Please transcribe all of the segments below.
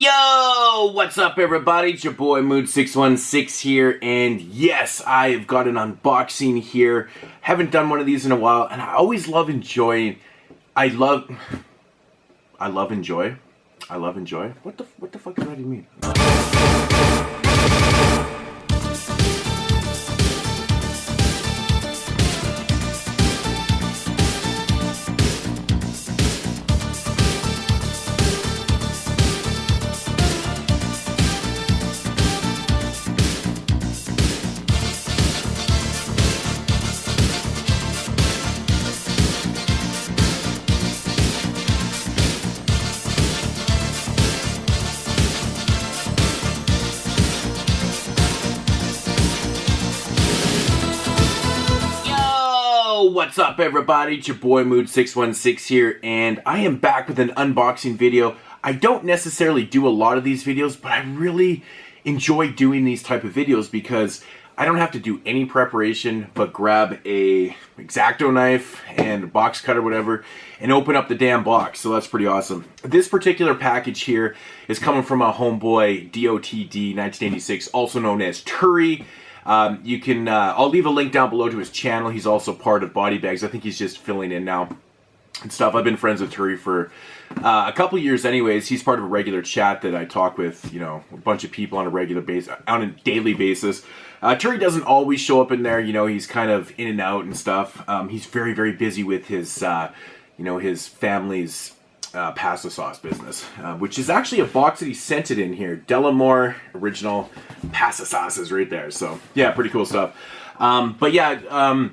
Yo, what's up everybody? It's your boy Mood616 here, and yes, I've got an unboxing here. Haven't done one of these in a while, and I always love enjoying. I love enjoy. What the fuck does that even mean? What's up everybody, it's your boy Mood616 here, and I am back with an unboxing video. I don't necessarily do a lot of these videos, but I really enjoy doing these type of videos because I don't have to do any preparation but grab a X-Acto knife and a box cutter, whatever, and open up the damn box. So that's pretty awesome. This particular package here is coming from a homeboy, DOTD 1986, also known as Turi. I'll leave a link down below to his channel. He's also part of Body Bags. I think he's just filling in now and stuff. I've been friends with Turi for a couple years anyways. He's part of a regular chat that I talk with, you know, a bunch of people on a regular basis, on a daily basis. Turi doesn't always show up in there, you know, he's kind of in and out and stuff. He's very, very busy with his, you know, his family's pasta sauce business, which is actually a box that he sent it in here. Delamore original pasta sauces right there. So yeah, pretty cool stuff. But yeah,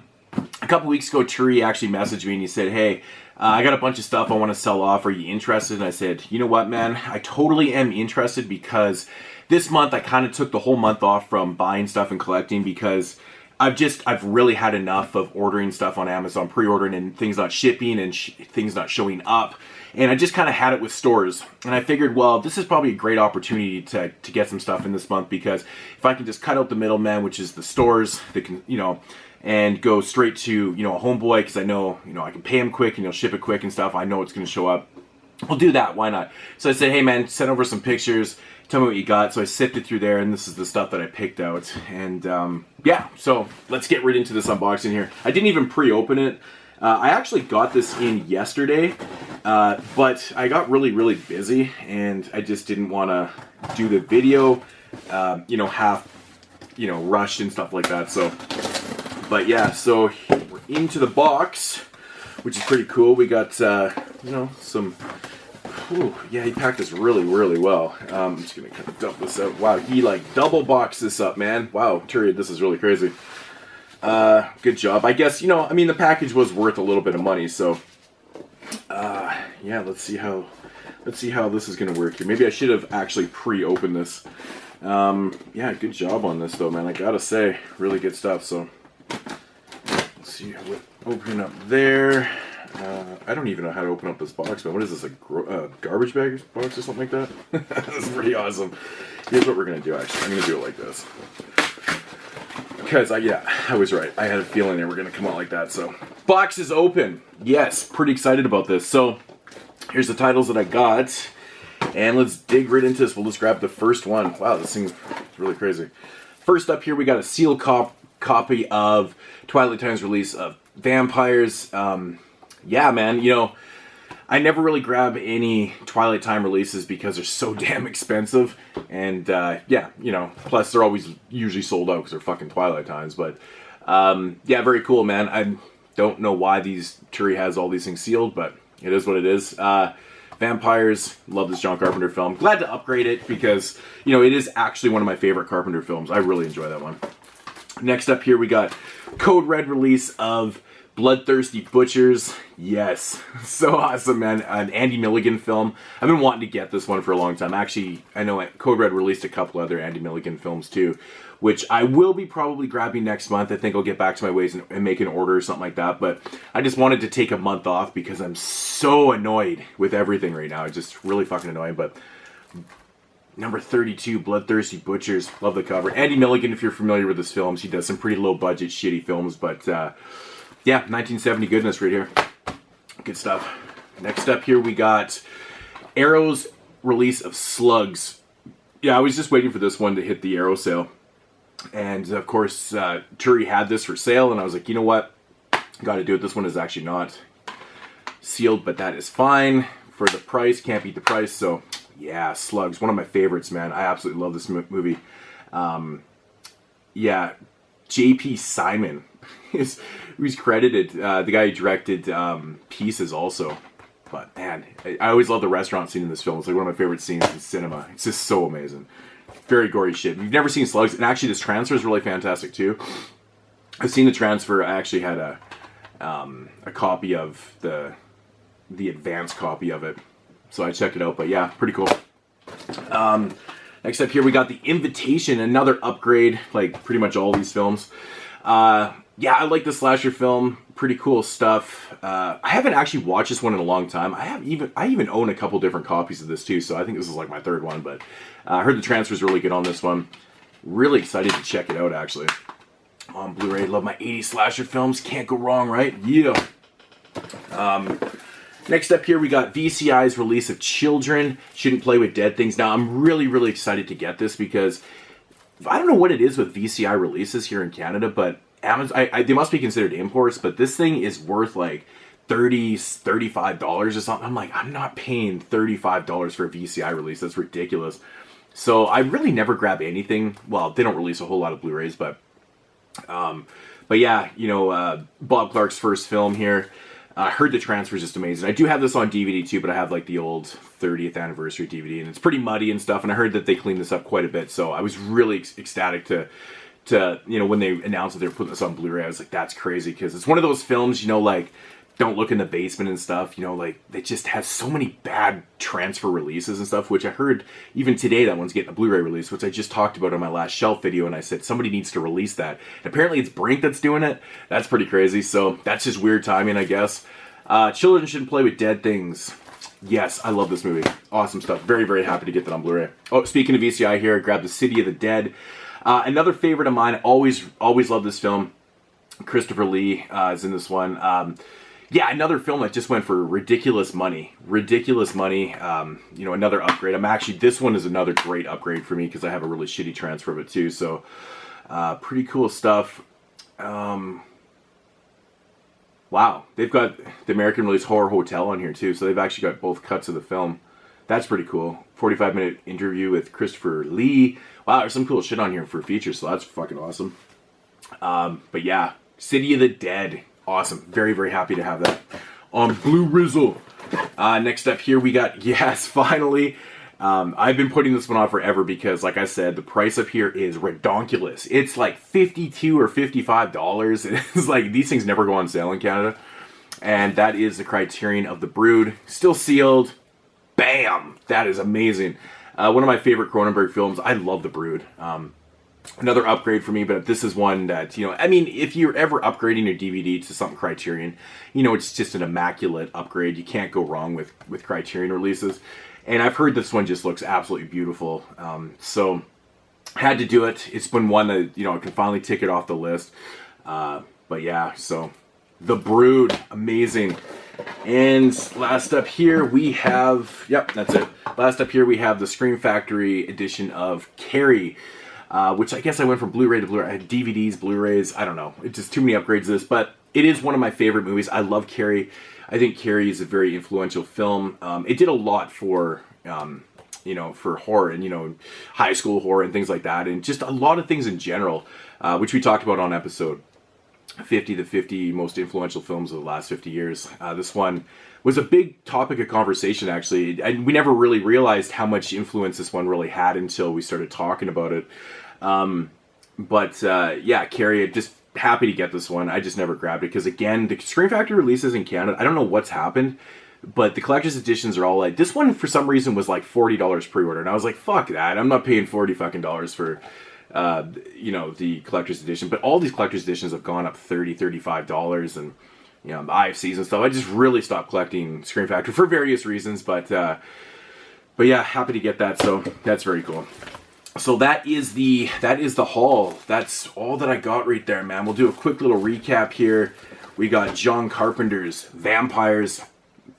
a couple weeks ago, Turi actually messaged me and he said, hey, I got a bunch of stuff I want to sell off. Are you interested? And I said, you know what, man, I totally am interested because this month I kind of took the whole month off from buying stuff and collecting because I've really had enough of ordering stuff on Amazon, pre-ordering and things not shipping and things not showing up. And I just kind of had it with stores. And I figured, well, this is probably a great opportunity to get some stuff in this month because if I can just cut out the middleman, which is the stores that can, you know, and go straight to, you know, a homeboy because I know, you know, I can pay him quick and he'll ship it quick and stuff. I know it's going to show up. I'll do that. Why not? So I said, hey man, send over some pictures. Tell me what you got. So I sifted through there and this is the stuff that I picked out. And yeah, so let's get right into this unboxing here. I didn't even pre-open it. I actually got this in yesterday, but I got really, really busy and I just didn't want to do the video, you know, half, you know, rushed and stuff like that. So, but yeah, so we're into the box, which is pretty cool. We got, you know, some, ooh, yeah, he packed this really, really well. I'm just going to kind of dump this out. Wow, he like double boxed this up, man. Wow, Turi, this is really crazy. Good job. I guess, you know, I mean, the package was worth a little bit of money, so, yeah, let's see how this is going to work here. Maybe I should have actually pre-opened this. Yeah, good job on this, though, man. I gotta say, really good stuff, so, let's see, what, open up there. I don't even know how to open up this box, man. What is this, a garbage bag box or something like that? That's pretty awesome. Here's what we're going to do, actually. I'm going to do it like this. Because, yeah, I was right. I had a feeling they were going to come out like that. So, box is open. Yes, pretty excited about this. So, here's the titles that I got. And let's dig right into this. We'll just grab the first one. Wow, this thing's really crazy. First up here, we got a sealed copy of Twilight Time's release of Vampires. Yeah, man, you know, I never really grab any Twilight Time releases because they're so damn expensive. And, yeah, you know, plus they're always usually sold out because they're fucking Twilight Times. But, yeah, very cool, man. I don't know why Turi has all these things sealed, but it is what it is. Vampires, love this John Carpenter film. Glad to upgrade it because, you know, it is actually one of my favorite Carpenter films. I really enjoy that one. Next up here, we got Code Red release of Bloodthirsty Butchers. Yes, so awesome, man. An Andy Milligan film. I've been wanting to get this one for a long time. Actually, I know Code Red released a couple other Andy Milligan films too, which I will be probably grabbing next month. I think I'll get back to my ways and make an order or something like that. But I just wanted to take a month off because I'm so annoyed with everything right now. It's just really fucking annoying. But number 32, Bloodthirsty Butchers. Love the cover. Andy Milligan, if you're familiar with his films, he does some pretty low budget shitty films, but yeah, 1970 goodness right here. Good stuff. Next up here we got Arrows release of Slugs. Yeah, I was just waiting for this one to hit the Arrow sale. And of course, Turi had this for sale, and I was like, you know what? Got to do it. This one is actually not sealed, but that is fine. For the price, can't beat the price. So, yeah, Slugs, one of my favorites, man. I absolutely love this movie. Yeah, J.P. Simon is who's credited. The guy who directed Pieces also. But, man, I always love the restaurant scene in this film. It's like one of my favorite scenes in cinema. It's just so amazing. Very gory shit. If you've never seen Slugs, and actually this transfer is really fantastic too. I've seen the transfer. I actually had a copy of the advanced copy of it, so I checked it out. But yeah, pretty cool. Next up here we got The Invitation, another upgrade, like pretty much all these films. Yeah, I like the slasher film. Pretty cool stuff. I haven't actually watched this one in a long time. I even own a couple different copies of this too, so I think this is like my third one. But I heard the transfer is really good on this one. Really excited to check it out actually. On Blu-ray, love my 80s slasher films. Can't go wrong, right? Yeah. Next up here we got VCI's release of Children Shouldn't Play with Dead Things. Now I'm really excited to get this because I don't know what it is with VCI releases here in Canada, but Amazon, they must be considered imports, but this thing is worth like $35 or something. I'm like, I'm not paying $35 for a VCI release. That's ridiculous. So I really never grab anything. Well, they don't release a whole lot of Blu-rays, but yeah, you know, Bob Clark's first film here. I heard the transfer is just amazing. I do have this on DVD too, but I have like the old 30th anniversary DVD, and it's pretty muddy and stuff. And I heard that they cleaned this up quite a bit, so I was really ecstatic to you know, when they announced that they were putting this on Blu-ray. I was like, that's crazy, because it's one of those films, you know, like Don't Look in the Basement and stuff. You know, like it just has so many bad transfer releases and stuff. Which I heard even today that one's getting a Blu-ray release, which I just talked about on my last shelf video, and I said somebody needs to release that. And apparently it's Brink that's doing it. That's pretty crazy. So that's just weird timing, I guess. Children Shouldn't Play with Dead Things. Yes, I love this movie. Awesome stuff. Very happy to get that on Blu-ray. Oh, speaking of VCI here, I grabbed The City of the Dead. Another favorite of mine. Always love this film. Christopher Lee is in this one. Yeah, another film that just went for ridiculous money. Ridiculous money. You know, another upgrade. This one is another great upgrade for me because I have a really shitty transfer of it too. So, pretty cool stuff. Wow, they've got the American release Horror Hotel on here too. So they've actually got both cuts of the film. That's pretty cool. 45-minute interview with Christopher Lee. Wow, there's some cool shit on here for features, so that's fucking awesome. But yeah, City of the Dead. Awesome. Very happy to have that on Blue Rizzle. Next up here we got, yes, finally. I've been putting this one off forever because, like I said, the price up here is redonkulous. It's like $52 or $55. It's like, these things never go on sale in Canada. And that is the Criterion of The Brood. Still sealed. Bam! That is amazing. One of my favorite Cronenberg films. I love The Brood. Another upgrade for me, but this is one that, you know, I mean, if you're ever upgrading your DVD to something Criterion, you know, it's just an immaculate upgrade. You can't go wrong with Criterion releases. And I've heard this one just looks absolutely beautiful. So, had to do it. It's been one that, you know, I can finally tick it off the list. But yeah, so The Brood, amazing. And last up here we have, yep, that's it. Last up here we have the Scream Factory edition of Carrie, which I guess I went from Blu-ray to Blu-ray. I had DVDs, Blu-rays, I don't know. It's just too many upgrades of this, but it is one of my favorite movies. I love Carrie. I think Carrie is a very influential film. It did a lot for, you know, for horror and, you know, high school horror and things like that, and just a lot of things in general, which we talked about on episode 50, the 50 most influential films of the last 50 years. This one was a big topic of conversation, actually, and we never really realized how much influence this one really had until we started talking about it. Yeah, Carrie, just happy to get this one. I just never grabbed it because, again, the Scream Factory releases in Canada, I don't know what's happened, but the collector's editions are all like, this one for some reason was like $40 pre-order, and I was like, fuck that, I'm not paying $40 fucking for you know, the collector's edition. But all these collector's editions have gone up $30, $35, and, you know, IFCs and stuff. I just really stopped collecting Scream Factory for various reasons, but yeah, happy to get that, so that's very cool. So that is the haul. That's all that I got right there, man. We'll do a quick little recap here. We got John Carpenter's Vampires.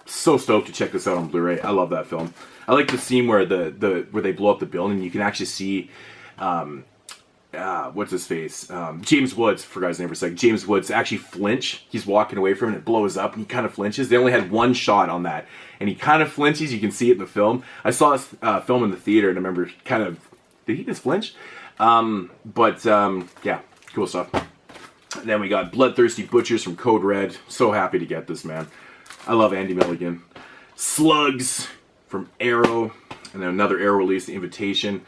So stoked to check this out on Blu-ray. I love that film. I like the scene where where they blow up the building. You can actually see, what's his face? James Woods, for guys' name for a second. James Woods actually flinch. He's walking away from it, and it blows up, and he kind of flinches. They only had one shot on that, and he kind of flinches. You can see it in the film. I saw this film in the theater, and I remember kind of, did he just flinch? Yeah, cool stuff. And then we got Bloodthirsty Butchers from Code Red. So happy to get this, man. I love Andy Milligan. Slugs from Arrow, and then another Arrow release, The Invitation.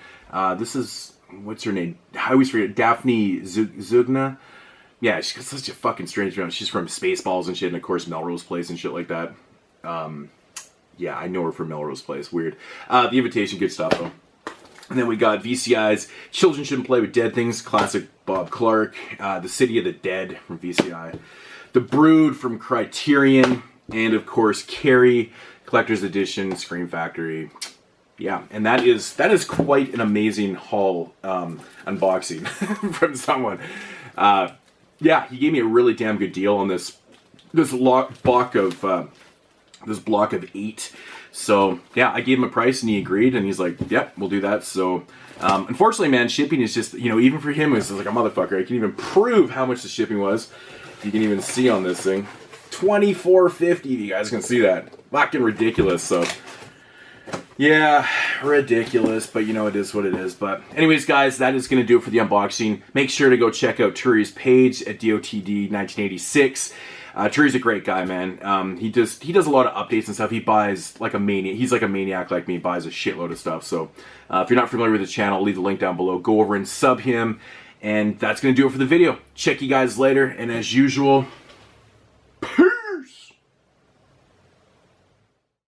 This is, what's her name? I always forget. Daphne Zugna. Yeah, she's got such a fucking strange name. She's from Spaceballs and shit, and of course Melrose Place and shit like that. Yeah, I know her from Melrose Place. Weird. The Invitation, good stuff though. And then we got VCI's Children Shouldn't Play with Dead Things, classic Bob Clark. The City of the Dead from VCI. The Brood from Criterion. And of course, Carrie, Collector's Edition, Scream Factory. Yeah, and that is quite an amazing haul unboxing from someone. Yeah, he gave me a really damn good deal on this block of 8. So yeah, I gave him a price and he agreed, and he's like, "Yep, we'll do that." So unfortunately, man, shipping is just, you know, even for him, it's like a motherfucker. I can even prove how much the shipping was. You can even see on this thing, $24.50. You guys can see that, fucking ridiculous. So. Yeah, ridiculous, but you know, it is what it is. But anyways, guys, that is going to do it for the unboxing. Make sure to go check out Turi's page at DOTD 1986. Turi's a great guy, man. He does a lot of updates and stuff. He buys like a maniac. He's like a maniac like me, buys a shitload of stuff. So if you're not familiar with the channel, I'll leave the link down below. Go over and sub him. And that's going to do it for the video. Check you guys later. And as usual,